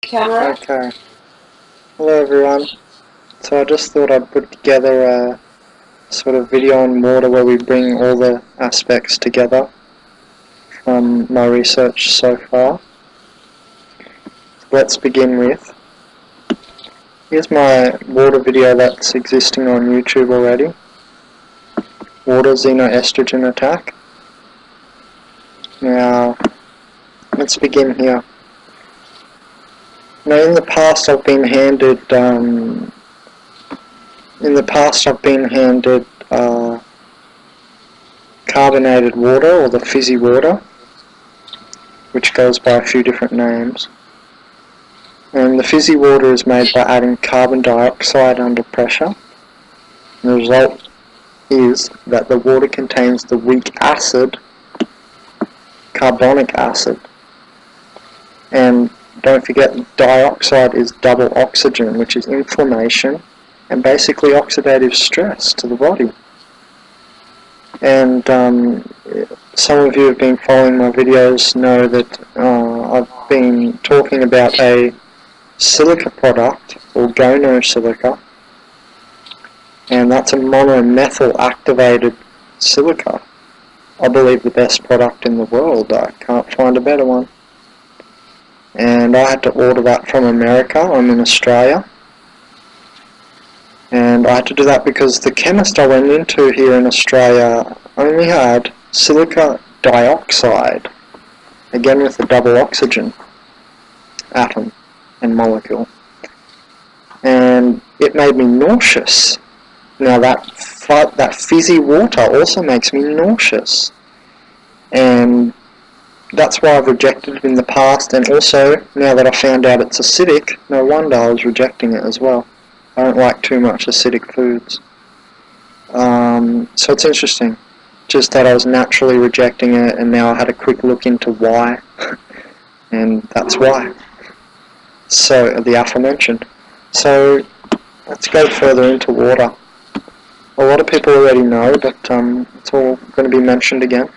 Camera. Okay. Hello everyone. So I just thought I'd put together a sort of video on water where we bring all the aspects together from my research so far. Let's begin with, here's my water video that's existing on YouTube already. Water xenoestrogen attack. Now, let's begin here. Now, in the past I've been handed carbonated water, or the fizzy water, which goes by a few different names. And the fizzy water is made by adding carbon dioxide under pressure. And the result is that the water contains the weak acid, carbonic acid. And don't forget, dioxide is double oxygen, which is inflammation and basically oxidative stress to the body. And some of you have been following my videos know that I've been talking about a silica product, or gono-silica, and that's a monomethyl activated silica. I believe the best product in the world. I can't find a better one. And I had to order that from America. I'm in Australia. And I had to do that because the chemist I went into here in Australia only had silica dioxide, again with a double oxygen atom and molecule. And it made me nauseous. Now that fizzy water also makes me nauseous. And that's why I've rejected it in the past, and also now that I found out it's acidic, no wonder I was rejecting it as well. I don't like too much acidic foods. So it's interesting, just that I was naturally rejecting it, and now I had a quick look into why, and that's why. So, the aforementioned. So, let's go further into water. A lot of people already know, but it's all going to be mentioned again.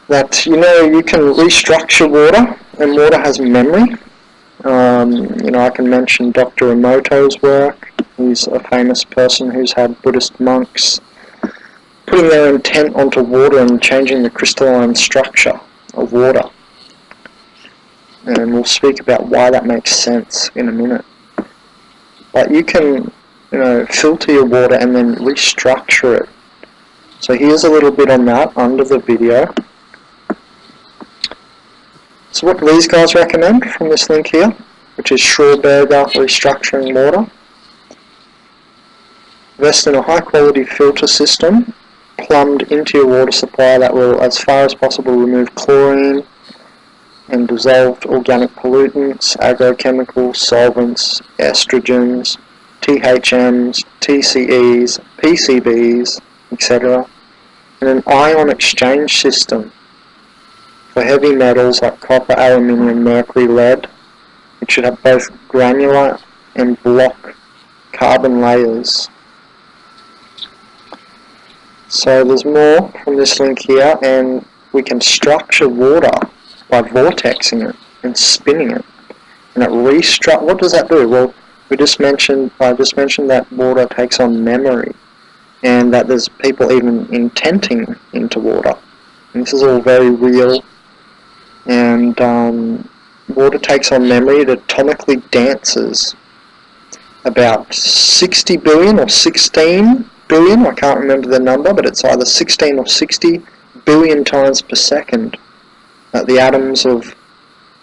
That, you can restructure water, and water has memory. I can mention Dr. Emoto's work. He's a famous person who's had Buddhist monks putting their intent onto water and changing the crystalline structure of water. And we'll speak about why that makes sense in a minute. But you can, filter your water and then restructure it. So here's a little bit on that under the video. So what do these guys recommend from this link here, which is Schauberger Restructuring Water? Invest in a high quality filter system plumbed into your water supply that will, as far as possible, remove chlorine and dissolved organic pollutants, agrochemicals, solvents, estrogens, THMs, TCEs, PCBs, etc. And an ion exchange system for heavy metals like copper, aluminium, mercury, lead. It should have both granular and block carbon layers. So there's more from this link here, and we can structure water by vortexing it and spinning it. And it what does that do? Well, I just mentioned that water takes on memory, and that there's people even intenting into water. And this is all very real. And water takes on memory. It atomically dances about 60 billion or 16 billion, I can't remember the number, but it's either 16 or 60 billion times per second that the atoms of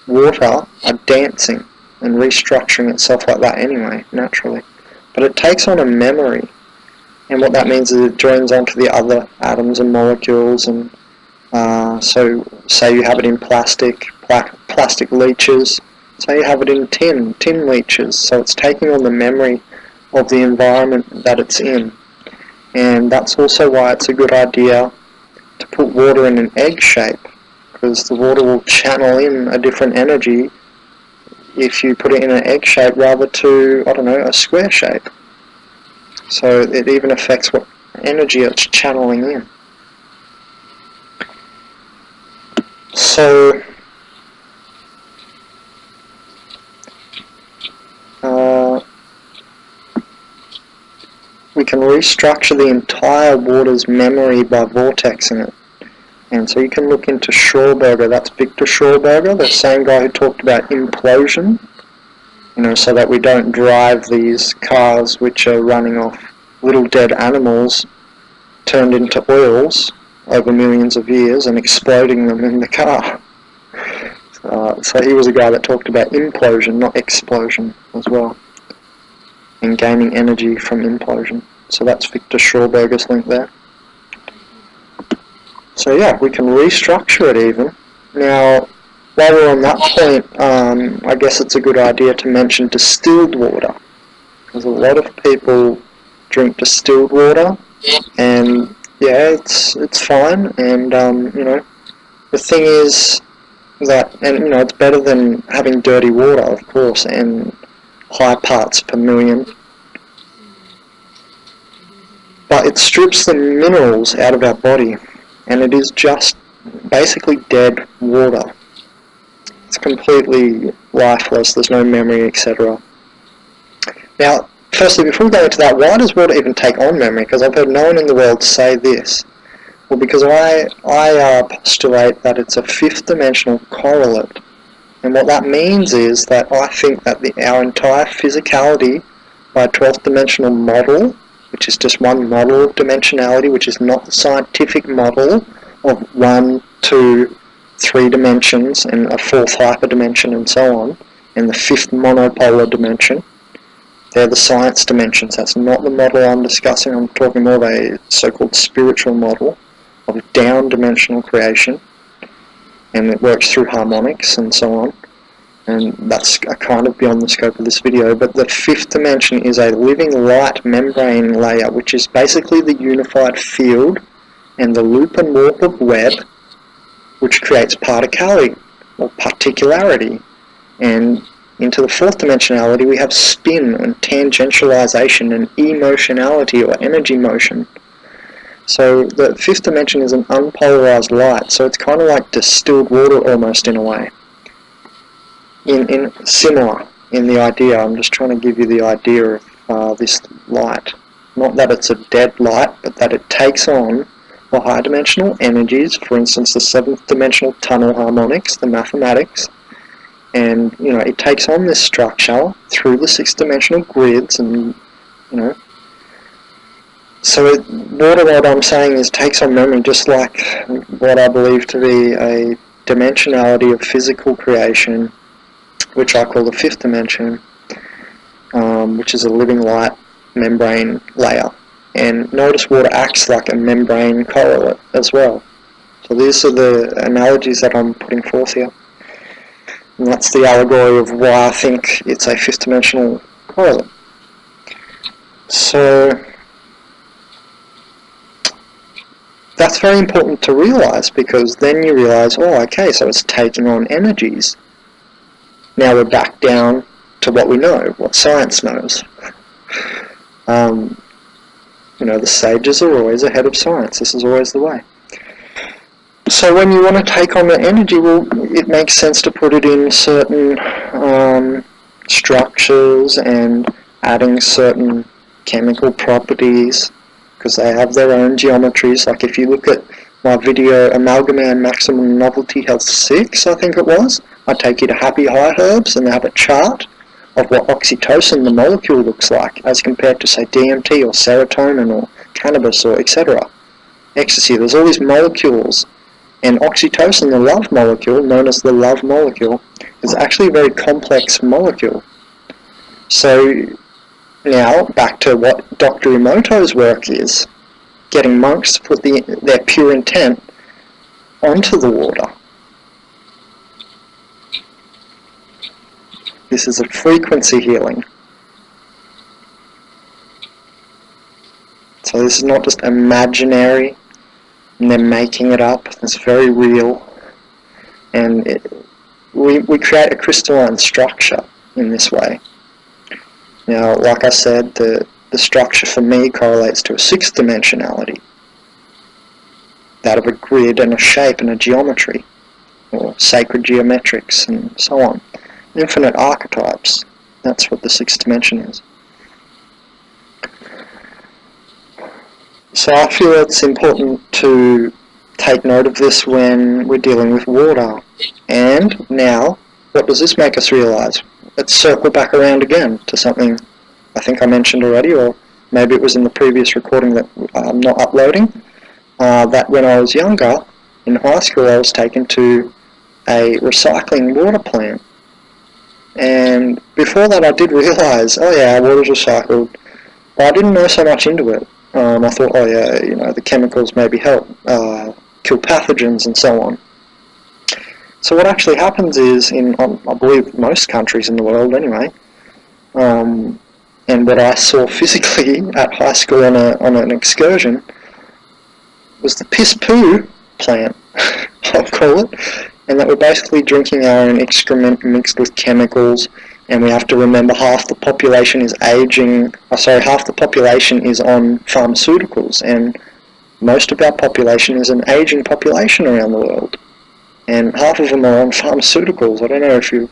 water are dancing and restructuring itself like that anyway, naturally. But it takes on a memory, and what that means is it joins onto the other atoms and molecules, and so say you have it in plastic leeches, say you have it in tin leeches, so it's taking on the memory of the environment that it's in. And that's also why it's a good idea to put water in an egg shape, because the water will channel in a different energy if you put it in an egg shape rather to, a square shape. So it even affects what energy it's channeling in. So we can restructure the entire water's memory by vortexing it. And so you can look into Schauberger, that's Victor Schauberger, the same guy who talked about implosion, you know, so that we don't drive these cars which are running off little dead animals turned into oils over millions of years and exploding them in the car. So he was a guy that talked about implosion, not explosion as well, and gaining energy from implosion. So that's Victor Schauberger's link there. So yeah, we can restructure it even. Now, while we're on that point, I guess it's a good idea to mention distilled water, because a lot of people drink distilled water, and yeah, it's fine. And you know, the thing is that, and you know, it's better than having dirty water, of course, and high parts per million. But it strips the minerals out of our body, and it is just basically dead water. It's completely lifeless, there's no memory, etc. Now, firstly, before we go into that, why does water even take on memory? Because I've heard no one in the world say this. Well, because I postulate that it's a fifth dimensional correlate. And what that means is that I think that our entire physicality by a 12th dimensional model, which is just one model of dimensionality, which is not the scientific model of 1, 2, 3 dimensions and a fourth hyperdimension and so on, and the fifth monopolar dimension. They're the science dimensions. That's not the model I'm discussing. I'm talking more of a so-called spiritual model of down-dimensional creation, and it works through harmonics and so on. And that's kind of beyond the scope of this video, but the fifth dimension is a living light membrane layer, which is basically the unified field and the loop and warp of web, which creates particality or particularity. And into the fourth dimensionality we have spin and tangentialization and emotionality or energy motion. So the fifth dimension is an unpolarized light, so it's kind of like distilled water almost in a way. In similar in the idea, I'm just trying to give you the idea of this light. Not that it's a dead light, but that it takes on the high dimensional energies, for instance the seventh dimensional tunnel harmonics, the mathematics, and you know, it takes on this structure through the sixth dimensional grids, and you know, so water, what I'm saying is, takes on memory, just like what I believe to be a dimensionality of physical creation, which I call the fifth dimension, which is a living light membrane layer. And notice water acts like a membrane correlate as well. So these are the analogies that I'm putting forth here. And that's the allegory of why I think it's a fifth dimensional correlate. So that's very important to realize, because then you realize, oh, okay, so it's taking on energies. Now we're back down to what we know, what science knows. You know, the sages are always ahead of science. This is always the way. So when you want to take on the energy, well, it makes sense to put it in certain structures and adding certain chemical properties, because they have their own geometries. Like if you look at my video, Amalgam Maximum Novelty Health 6, I think it was, I take you to Happy High Herbs, and they have a chart of what oxytocin, the molecule, looks like as compared to, say, DMT or serotonin or cannabis or etc. Ecstasy. There's all these molecules, and oxytocin, the love molecule, known as the love molecule, is actually a very complex molecule. So now back to what Dr. Emoto's work is, getting monks to put their pure intent onto the water. This is a frequency healing. So this is not just imaginary and they're making it up. It's very real. And we create a crystalline structure in this way. Now, like I said, the structure for me correlates to a sixth dimensionality. That of a grid and a shape and a geometry, or sacred geometrics and so on. Infinite archetypes. That's what the sixth dimension is. So I feel it's important to take note of this when we're dealing with water. And now, what does this make us realise? Let's circle back around again to something I think I mentioned already, or maybe it was in the previous recording that I'm not uploading, that when I was younger, in high school, I was taken to a recycling water plant. And before that I did realise, oh yeah, water's recycled, but I didn't know so much into it. I thought, oh yeah, you know, the chemicals maybe help kill pathogens and so on. So what actually happens is, in I believe most countries in the world anyway, and what I saw physically at high school on an excursion was the piss-poo plant, I'll call it, and that we're basically drinking our own excrement mixed with chemicals. And we have to remember half the population is half the population is on pharmaceuticals, and most of our population is an aging population around the world. And half of them are on pharmaceuticals. I don't know if you've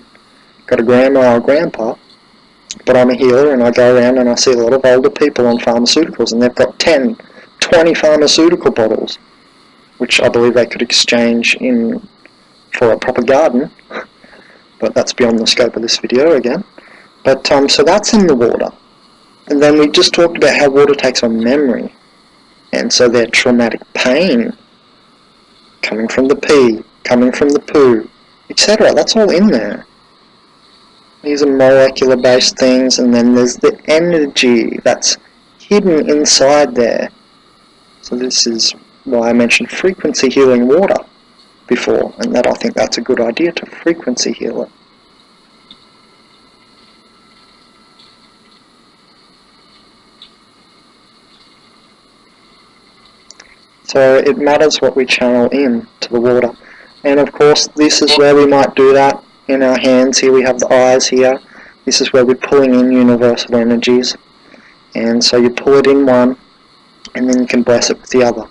got a grandma or grandpa, but I'm a healer and I go around and I see a lot of older people on pharmaceuticals, and they've got 10, 20 pharmaceutical bottles, which I believe they could exchange for a proper garden. But that's beyond the scope of this video again. But so that's in the water. And then we just talked about how water takes on memory. And so their traumatic pain, coming from the pee, coming from the poo, etc. That's all in there. These are molecular based things, and then there's the energy that's hidden inside there. So this is why I mentioned frequency healing water before, and that I think that's a good idea, to frequency heal it. So it matters what we channel in to the water. And of course this is where we might do that in our hands. Here we have the eyes here. This is where we're pulling in universal energies. And so you pull it in one, and then you can bless it with the other.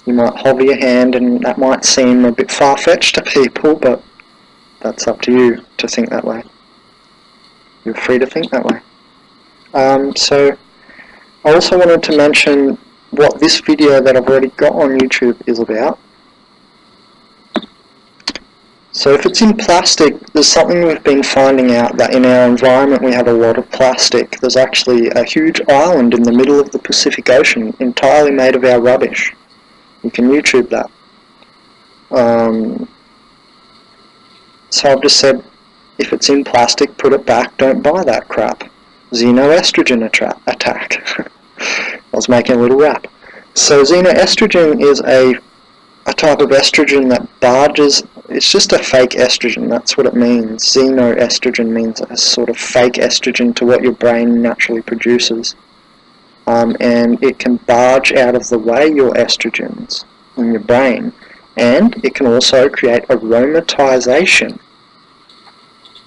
You might hover your hand, and that might seem a bit far-fetched to people, but that's up to you to think that way. You're free to think that way. So I also wanted to mention what this video that I've already got on YouTube is about. So if it's in plastic, there's something we've been finding out, that in our environment we have a lot of plastic. There's actually a huge island in the middle of the Pacific Ocean entirely made of our rubbish. You can YouTube that. So I've just said, if it's in plastic, put it back, don't buy that crap. Xenoestrogen attack. I was making a little rap. So xenoestrogen is a type of estrogen that barges. It's just a fake estrogen, that's what it means. Xenoestrogen means a sort of fake estrogen to what your brain naturally produces. And it can barge out of the way your estrogens in your brain, and it can also create aromatization.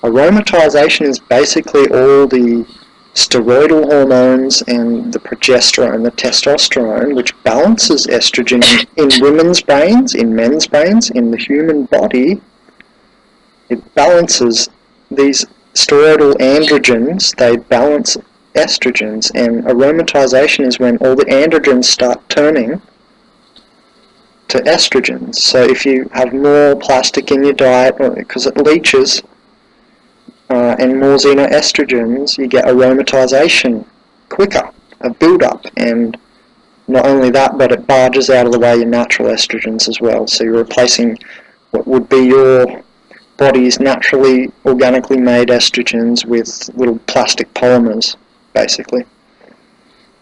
Aromatization is basically all the steroidal hormones and the progesterone, the testosterone, which balances estrogen in women's brains, in men's brains, in the human body. It balances these steroidal androgens, they balance estrogens, and aromatization is when all the androgens start turning to estrogens. So if you have more plastic in your diet, because it leaches, and more xenoestrogens, you get aromatization quicker, a build-up, and not only that, but it barges out of the way your natural estrogens as well. So you're replacing what would be your body's naturally, organically made estrogens with little plastic polymers, basically.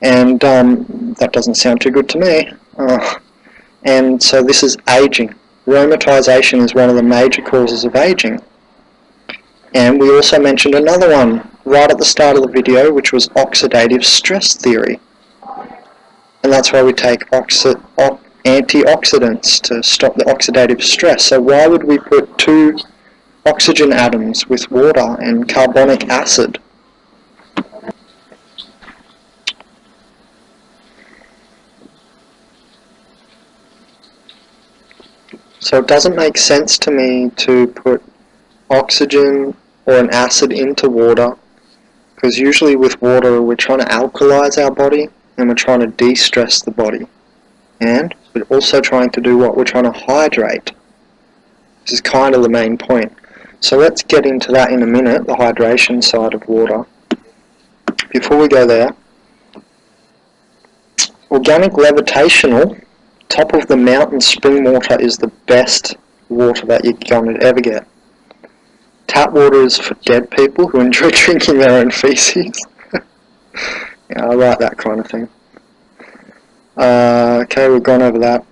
And that doesn't sound too good to me. And so this is aging. Aromatization is one of the major causes of aging. And we also mentioned another one right at the start of the video, which was oxidative stress theory. And that's why we take antioxidants to stop the oxidative stress. So why would we put 2 oxygen atoms with water and carbonic acid? So it doesn't make sense to me to put oxygen or an acid into water, because usually with water we're trying to alkalize our body, and we're trying to de-stress the body. And we're also trying to do what? We're trying to hydrate. This is kind of the main point. So let's get into that in a minute, the hydration side of water. Before we go there, organic levitational, top of the mountain spring water is the best water that you're going to ever get. Tap water is for dead people who enjoy drinking their own feces. Yeah, I like that kind of thing. Okay, we've gone over that.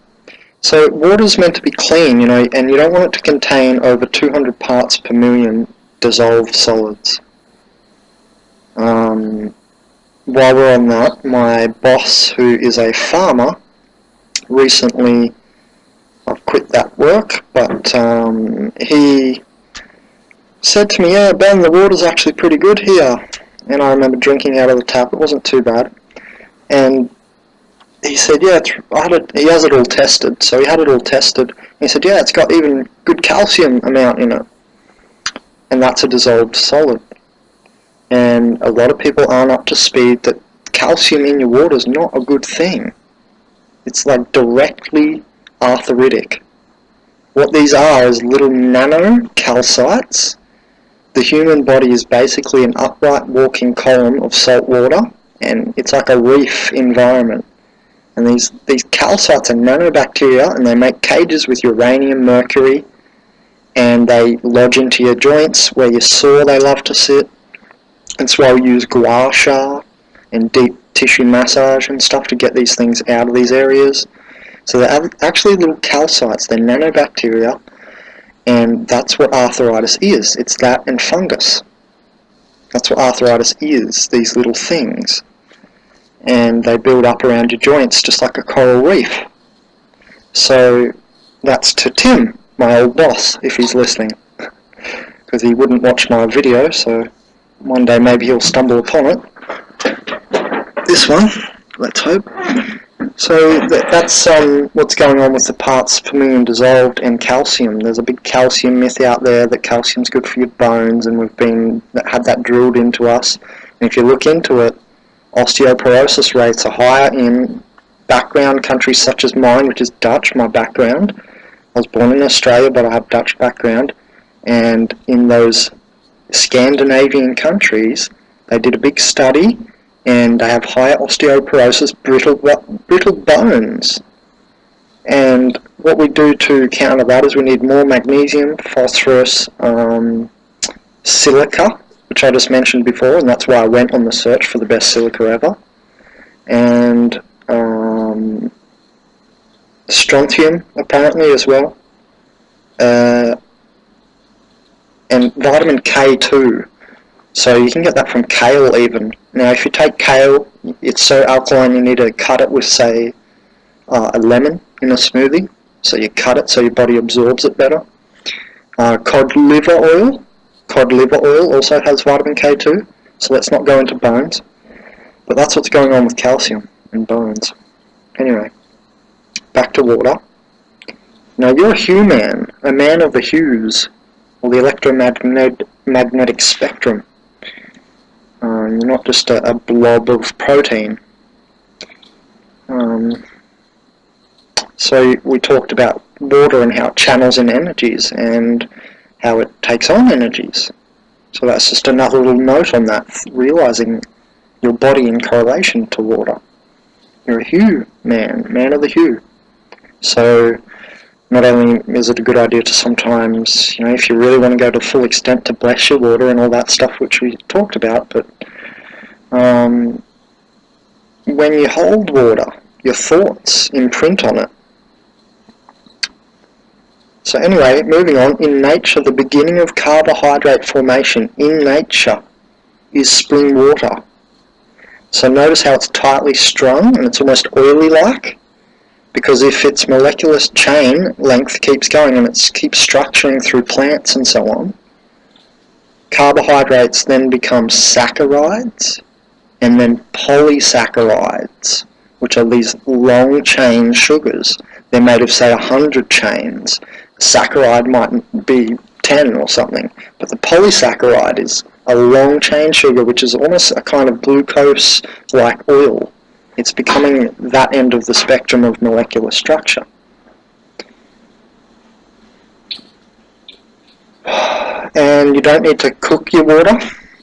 So water's meant to be clean, you know, and you don't want it to contain over 200 parts per million dissolved solids. While we're on that, my boss, who is a farmer, recently, I've quit that work, but he said to me, yeah, Ben, the water's actually pretty good here. And I remember drinking out of the tap. It wasn't too bad. And he said, yeah, he has it all tested. So he had it all tested. He said, yeah, it's got even good calcium amount in it. And that's a dissolved solid. And a lot of people aren't up to speed that calcium in your water is not a good thing. It's like directly arthritic. What these are is little nanocalcites. The human body is basically an upright walking column of salt water, and it's like a reef environment. And these calcites are nanobacteria, and they make cages with uranium, mercury, and they lodge into your joints where you're sore. They love to sit. That's why we use gua sha and deep tissue massage and stuff to get these things out of these areas. So they're actually little calcites, they're nanobacteria, and that's what arthritis is. It's that and fungus. That's what arthritis is, these little things. And they build up around your joints just like a coral reef. So that's to Tim, my old boss, if he's listening. Because he wouldn't watch my video, so one day maybe he'll stumble upon it. This one, let's hope. So that's what's going on with the parts per million dissolved and calcium. There's a big calcium myth out there that calcium's good for your bones, and we've had that drilled into us. And if you look into it, osteoporosis rates are higher in background countries such as mine, which is Dutch, my background. I was born in Australia, but I have Dutch background. And in those Scandinavian countries, they did a big study, and they have higher osteoporosis, brittle bones. And what we do to counter that is we need more magnesium, phosphorus, silica, which I just mentioned before, and that's why I went on the search for the best silica ever, and strontium apparently as well, and vitamin K2. So you can get that from kale even. Now if you take kale, it's so alkaline you need to cut it with, say, a lemon in a smoothie. So you cut it so your body absorbs it better. Cod liver oil also has vitamin K2, so let's not go into bones. But that's what's going on with calcium in bones. Anyway, back to water. Now you're a hue man, a man of the hues, or the electromagnetic spectrum. You're not just a blob of protein. So we talked about water and how it channels in energies and how it takes on energies. So that's just another little note on that, realizing your body in correlation to water. You're a hue man of the hue. So not only is it a good idea to sometimes, you know, if you really want to go to full extent, to bless your water and all that stuff which we talked about, but when you hold water, your thoughts imprint on it. So anyway, moving on, in nature, the beginning of carbohydrate formation in nature is spring water. So notice how it's tightly strung and it's almost oily-like, because if its molecular chain length keeps going and it keeps structuring through plants and so on, carbohydrates then become saccharides and then polysaccharides, which are these long-chain sugars. They're made of, say, 100 chains. A saccharide might be 10 or something, but the polysaccharide is a long-chain sugar, which is almost a kind of glucose-like oil. It's becoming that end of the spectrum of molecular structure. And you don't need to cook your water,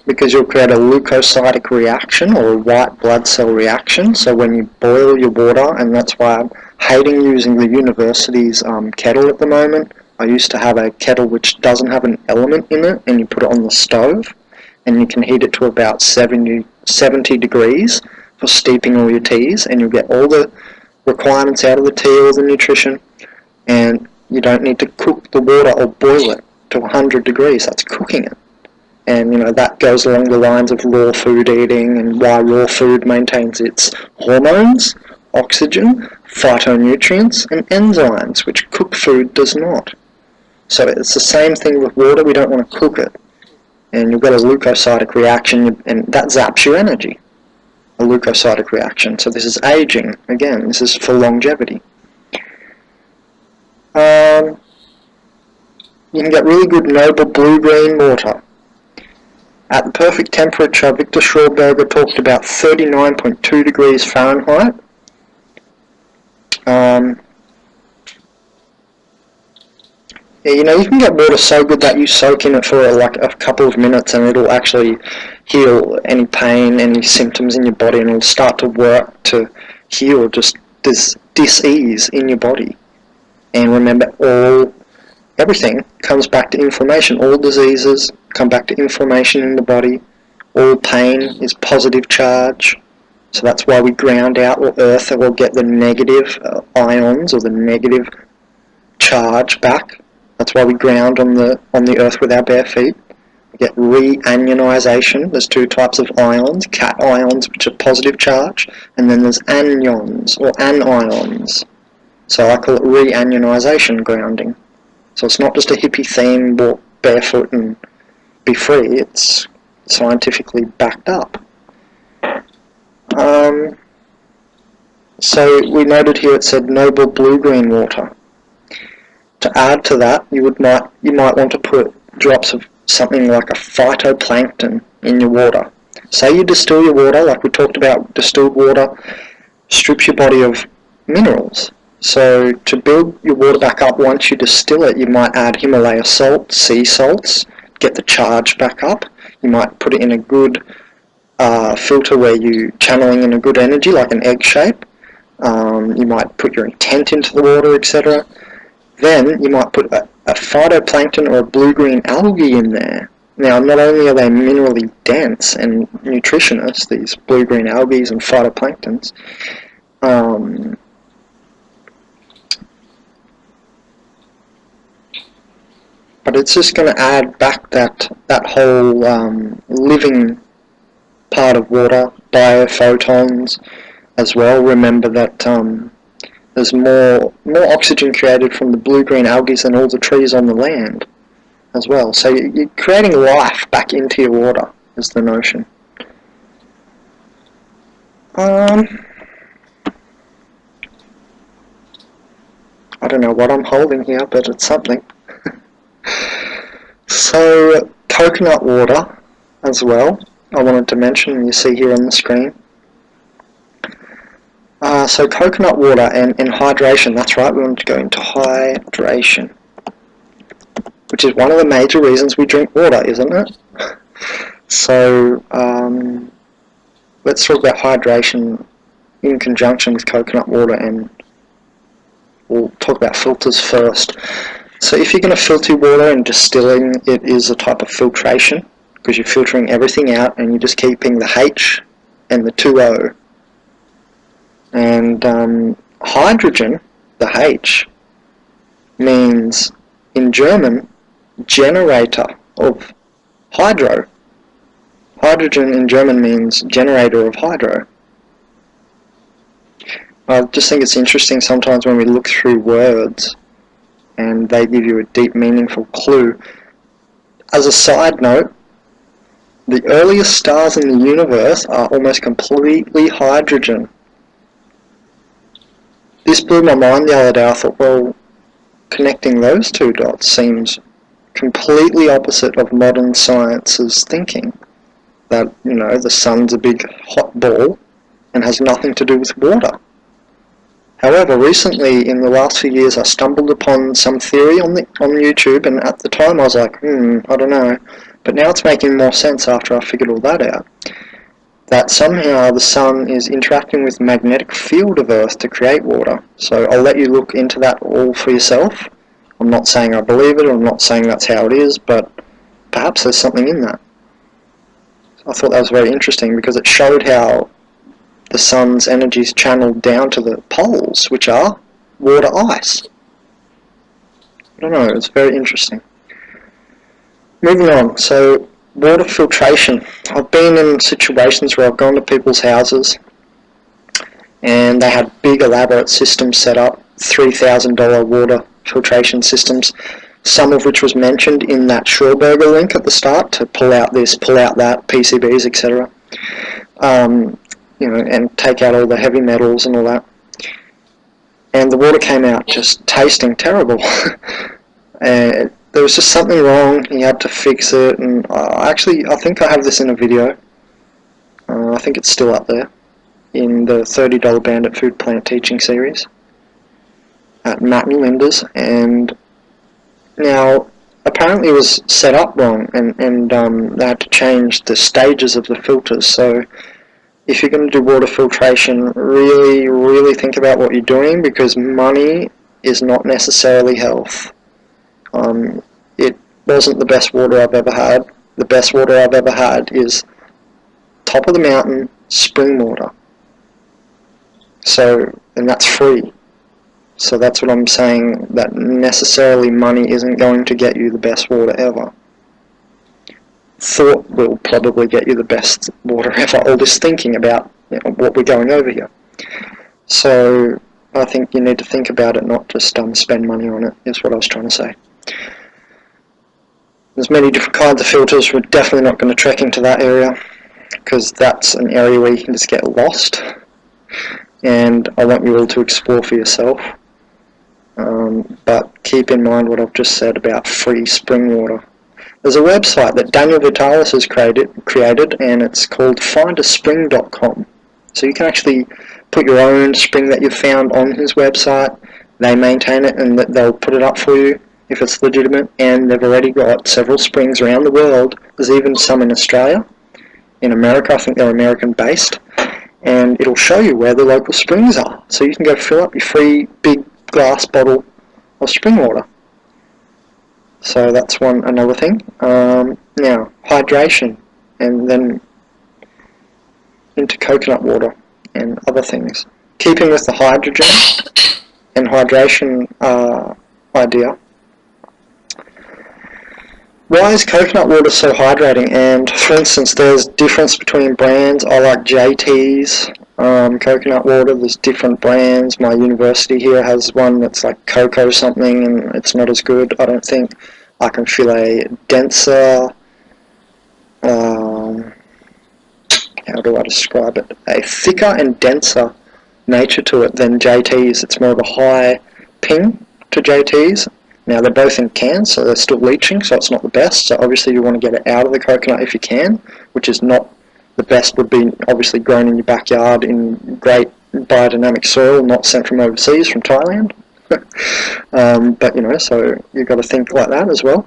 because you'll create a leukocytic reaction or a white blood cell reaction. So when you boil your water, and that's why I'm hating using the university's kettle at the moment. I used to have a kettle which doesn't have an element in it, and you put it on the stove, and you can heat it to about 70 degrees for steeping all your teas, and you'll get all the requirements out of the tea, all the nutrition, and you don't need to cook the water or boil it to 100 degrees. That's cooking it. And that goes along the lines of raw food eating, and why raw food maintains its hormones, oxygen, phytonutrients, and enzymes, which cooked food does not. So it's the same thing with water. We don't want to cook it. And you've got a leukocytic reaction, and that zaps your energy. A leukocytic reaction. So this is aging. Again, this is for longevity. You can get really good noble blue-green water. At the perfect temperature, Victor Schroberger talked about 39.2 degrees Fahrenheit. You can get water so good that you soak in it for like a couple of minutes, and it'll actually heal any pain, any symptoms in your body, and it'll start to work to heal just this dis-ease in your body. And remember, everything comes back to inflammation. All diseases come back to inflammation in the body. All pain is positive charge. So that's why we ground out or earth, or get the negative ions or the negative charge back. That's why we ground on the earth with our bare feet. We get reanionization. There's two types of ions: cations, which are positive charge, and then there's anions or anions. So I call it reanionization grounding. So it's not just a hippie theme, walk barefoot and be free. It's scientifically backed up. So we noted here it said noble blue-green water. To add to that, you might want to put drops of something like a phytoplankton in your water. Say you distill your water, like we talked about, distilled water strips your body of minerals. So to build your water back up once you distill it, you might add Himalaya salt, sea salts, get the charge back up. You might put it in a good filter where you're channeling in a good energy, like an egg shape. You might put your intent into the water, etc. Then you might put a phytoplankton or a blue-green algae in there. Now, not only are they minerally dense and nutritious, these blue-green algae and phytoplanktons, but it's just going to add back that whole living part of water, biophotons as well. Remember that there's more oxygen created from the blue-green algae than all the trees on the land as well. So you're creating life back into your water, is the notion. I don't know what I'm holding here, but it's something. So coconut water as well, I wanted to mention, you see here on the screen. So coconut water and hydration, that's right, we want to go into hydration, which is one of the major reasons we drink water, isn't it? So let's talk about hydration in conjunction with coconut water, and we'll talk about filters first. So if you're going to filter water, and distilling it is a type of filtration, because you're filtering everything out and you're just keeping the H and the 2O. And hydrogen, the H, means in German generator of hydro. Hydrogen in German means generator of hydro. I just think it's interesting sometimes when we look through words and they give you a deep, meaningful clue. As a side note, the earliest stars in the universe are almost completely hydrogen. This blew my mind the other day. I thought, well, connecting those two dots seems completely opposite of modern science's thinking. That, the sun's a big hot ball, and has nothing to do with water. However, recently, in the last few years, I stumbled upon some theory on YouTube, and at the time I was like, I don't know. But now it's making more sense after I figured all that out. That somehow the sun is interacting with the magnetic field of Earth to create water. So I'll let you look into that all for yourself. I'm not saying I believe it, or I'm not saying that's how it is, but perhaps there's something in that. I thought that was very interesting because it showed how the sun's energy is channeled down to the poles, which are water ice. I don't know, it's very interesting. Moving on, so water filtration. I've been in situations where I've gone to people's houses and they had big elaborate systems set up, $3,000 water filtration systems, some of which was mentioned in that Schauberger link at the start, to pull out this, pull out that, PCBs, etc. And take out all the heavy metals and all that. And the water came out just tasting terrible. And there was just something wrong, he had to fix it, and I think I have this in a video. I think it's still up there, in the $30 Bandit Food Plant Teaching Series at Matt and Linda's. And now, apparently it was set up wrong, and they had to change the stages of the filters. So if you're going to do water filtration, really, really think about what you're doing, because money is not necessarily health. It wasn't the best water I've ever had. The best water I've ever had is top of the mountain spring water. So, and that's free. So that's what I'm saying, that necessarily money isn't going to get you the best water ever. Thought will probably get you the best water ever, all this thinking about what we're going over here. So I think you need to think about it, not just spend money on it, is what I was trying to say. There's many different kinds of filters. We're definitely not going to trek into that area, because that's an area where you can just get lost, and I want you all to explore for yourself. But keep in mind what I've just said about free spring water. There's a website that Daniel Vitalis has created, and it's called findaspring.com. So you can actually put your own spring that you've found on his website. They maintain it, and they'll put it up for you if it's legitimate, and they've already got several springs around the world. There's even some in Australia. In America, I think they're American-based, and it'll show you where the local springs are. So you can go fill up your free big glass bottle of spring water. So that's another thing. Now, hydration, and then into coconut water and other things. Keeping with the hydrogen and hydration idea, why is coconut water so hydrating? And for instance, there's difference between brands. I like JT's coconut water. There's different brands. My university here has one that's like cocoa something, and it's not as good, I don't think. I can feel a denser, how do I describe it? A thicker and denser nature to it than JT's. It's more of a high ping to JT's. Now they're both in cans, so they're still leaching, so it's not the best. So obviously you want to get it out of the coconut if you can, which is not the best. Would be obviously grown in your backyard in great biodynamic soil, not sent from overseas, from Thailand. But you know, so you've got to think like that as well.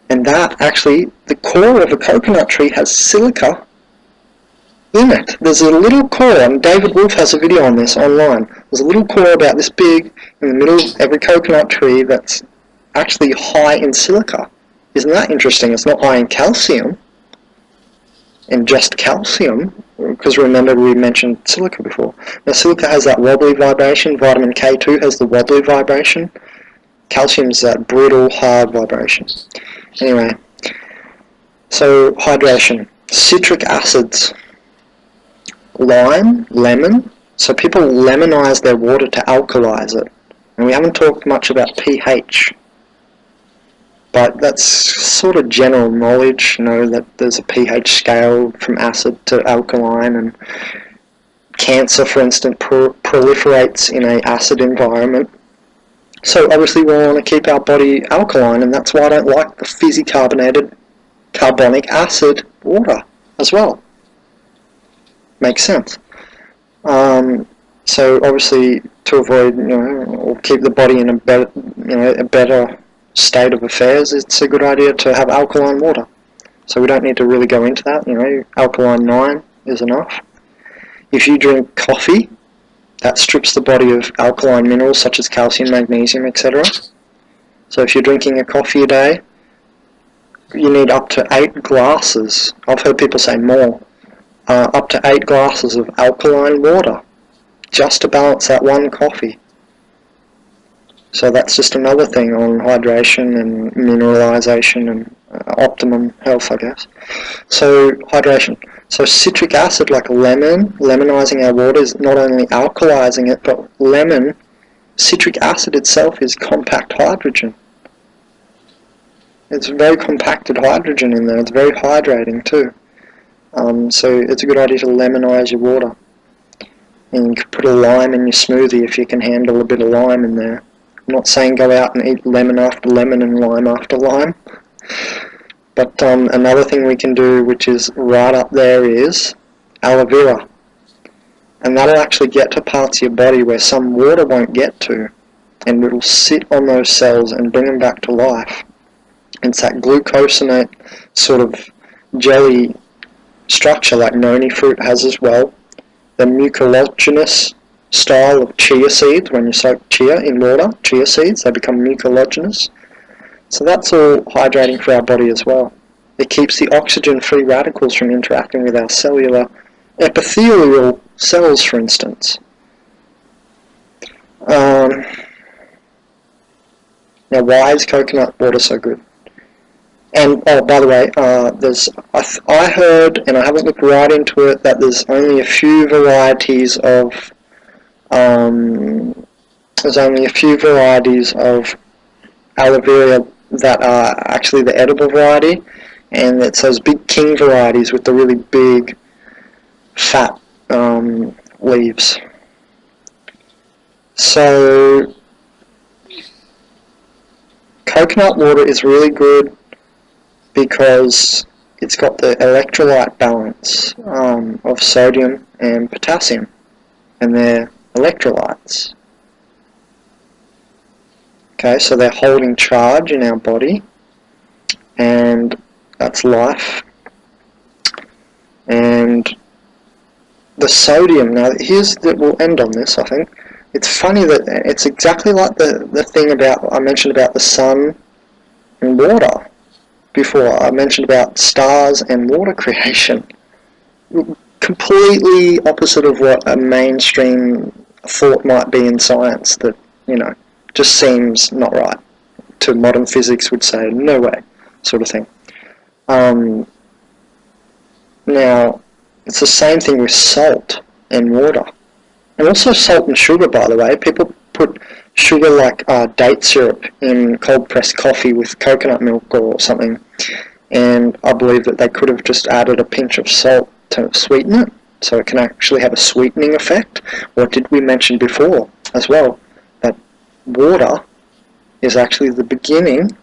And that actually, the core of a coconut tree has silica in it. There's a little core, and David Wolf has a video on this online. There's a little core about this big in the middle of every coconut tree that's actually high in silica. Isn't that interesting? It's not high in calcium, and just calcium, because remember we mentioned silica before. Now silica has that wobbly vibration, vitamin K2 has the wobbly vibration, calcium's that brittle, hard vibration. Anyway, so hydration, citric acids, lime, lemon. So people lemonize their water to alkalize it. And we haven't talked much about pH. But that's sort of general knowledge, you know, that there's a pH scale from acid to alkaline, and cancer, for instance, proliferates in an acid environment. So obviously we want to keep our body alkaline, and that's why I don't like the fizzy carbonated carbonic acid water as well. Makes sense. So obviously, to avoid, or keep the body in a better, a better state of affairs, it's a good idea to have alkaline water. So we don't need to really go into that. Alkaline 9 is enough. If you drink coffee, that strips the body of alkaline minerals such as calcium, magnesium, etc. So if you're drinking a coffee a day, you need up to 8 glasses. I've heard people say more. Up to 8 glasses of alkaline water just to balance that one coffee. So that's just another thing on hydration and mineralization and optimum health, I guess. So hydration. So citric acid, like lemon, lemonizing our water, is not only alkalizing it, but citric acid itself is compact hydrogen. It's very compacted hydrogen in there. It's very hydrating too. So it's a good idea to lemonize your water. And you could put a lime in your smoothie if you can handle a bit of lime in there. I'm not saying go out and eat lemon after lemon and lime after lime. But another thing we can do, which is right up there, is aloe vera. And that'll actually get to parts of your body where some water won't get to. And it'll sit on those cells and bring them back to life. It's that glucosinate sort of jelly structure like noni fruit has as well. The mucilaginous style of chia seeds, when you soak chia in water, chia seeds, they become mucilaginous. So that's all hydrating for our body as well. It keeps the oxygen-free radicals from interacting with our cellular epithelial cells, for instance. Now, why is coconut water so good? And, oh, by the way, I heard, and I haven't looked right into it, that there's only a few varieties of, aloe vera that are actually the edible variety, and it's those big king varieties with the really big, fat leaves. So, coconut water is really good because it's got the electrolyte balance of sodium and potassium, and they're electrolytes. Okay, so they're holding charge in our body, and that's life. And the sodium, now we'll end on this, I think. It's funny that it's exactly like the thing I mentioned about the sun and water. Before I mentioned about stars and water creation. Completely opposite of what a mainstream thought might be in science that, just seems not right. To modern physics would say, no way, sort of thing. Now, it's the same thing with salt and water. And also salt and sugar, by the way. People put sugar like date syrup in cold pressed coffee with coconut milk or something, and I believe that they could have just added a pinch of salt to sweeten it, so it can actually have a sweetening effect. What did we mention before as well? That water is actually the beginning.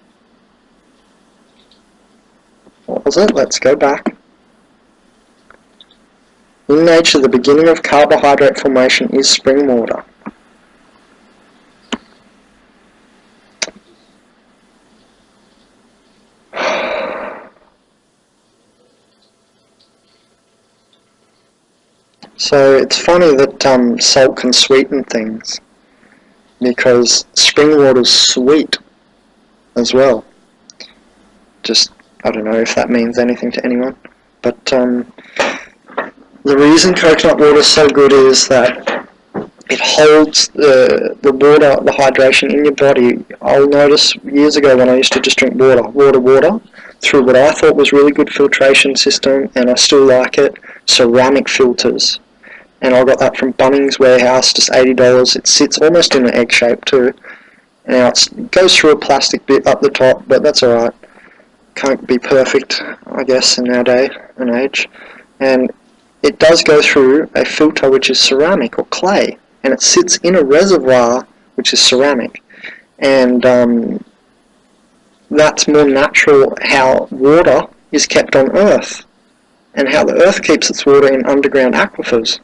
What was it? Let's go back. In nature, the beginning of carbohydrate formation is spring water. So it's funny that salt can sweeten things, because spring water's sweet as well. Just, I don't know if that means anything to anyone, but the reason coconut water is so good is that it holds the water, the hydration in your body. I'll notice years ago when I used to just drink water, through what I thought was really good filtration system, and I still like it, ceramic filters. And I got that from Bunnings Warehouse, just $80. It sits almost in an egg shape too. Now it goes through a plastic bit up the top, but that's alright. Can't be perfect, I guess, in our day and age. And it does go through a filter which is ceramic or clay, and it sits in a reservoir which is ceramic. And that's more natural how water is kept on Earth, and how the Earth keeps its water in underground aquifers.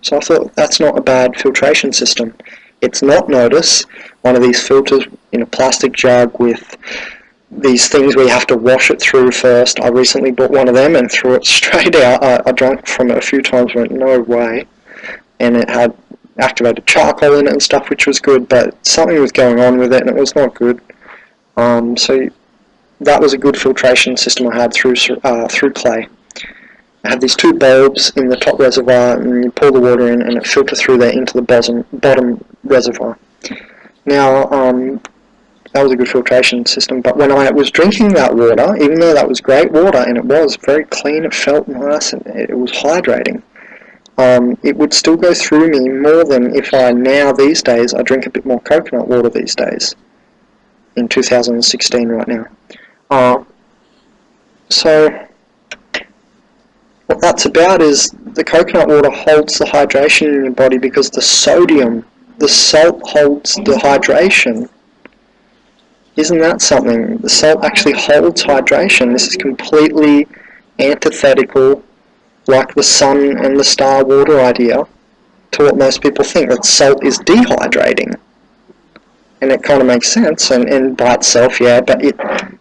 So I thought that's not a bad filtration system. It's not, notice, one of these filters in a plastic jug with these things where you have to wash it through first. I recently bought one of them and threw it straight out. I drank from it a few times and went, no way. And it had activated charcoal in it and stuff, which was good, but something was going on with it and it was not good. So that was a good filtration system I had through clay. I had these two bulbs in the top reservoir, and you pour the water in and it filters through there into the bottom reservoir. Now, that was a good filtration system, but when I was drinking that water, even though that was great water and it was very clean, it felt nice and it was hydrating, it would still go through me more than if these days, I drink a bit more coconut water these days, in 2016 right now. So what that's about is the coconut water holds the hydration in your body because the sodium, the salt holds the hydration. Isn't that something? The salt actually holds hydration. This is completely antithetical, like the sun and the star water idea, to what most people think, that salt is dehydrating. And it kind of makes sense, and by itself, yeah, but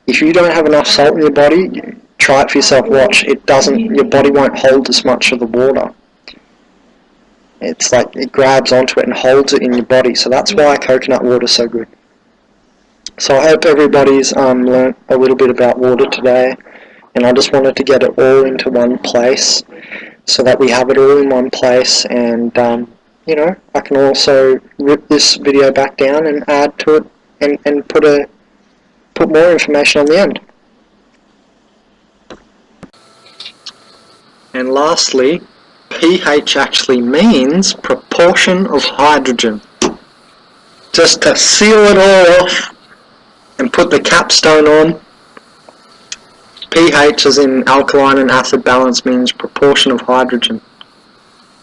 if you don't have enough salt in your body, try it for yourself, watch, your body won't hold as much of the water. It's like it grabs onto it and holds it in your body, so that's why coconut water is so good. So I hope everybody's learnt a little bit about water today, and I just wanted to get it all into one place so that we have it all in one place, and you know, I can also rip this video back down and add to it and put more information on the end. And lastly, pH actually means proportion of hydrogen. Just to seal it all off and put the capstone on, pH as in alkaline and acid balance means proportion of hydrogen.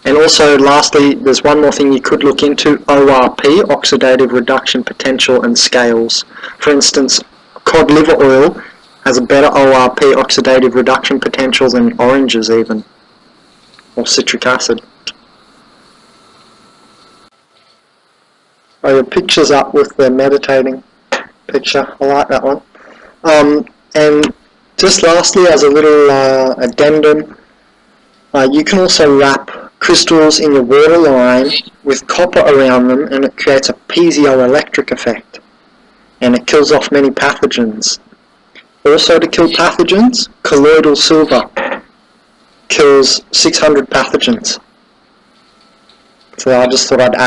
And also lastly, there's one more thing you could look into, ORP, oxidative reduction potential, and scales. For instance, cod liver oil has a better ORP, oxidative reduction potential, than oranges even, or citric acid. Oh, your picture's up with the meditating picture. I like that one. And just lastly, as a little addendum, you can also wrap crystals in your water line with copper around them, and it creates a piezoelectric effect, and it kills off many pathogens. Also, to kill pathogens, colloidal silver kills 600 pathogens. So I just thought I'd add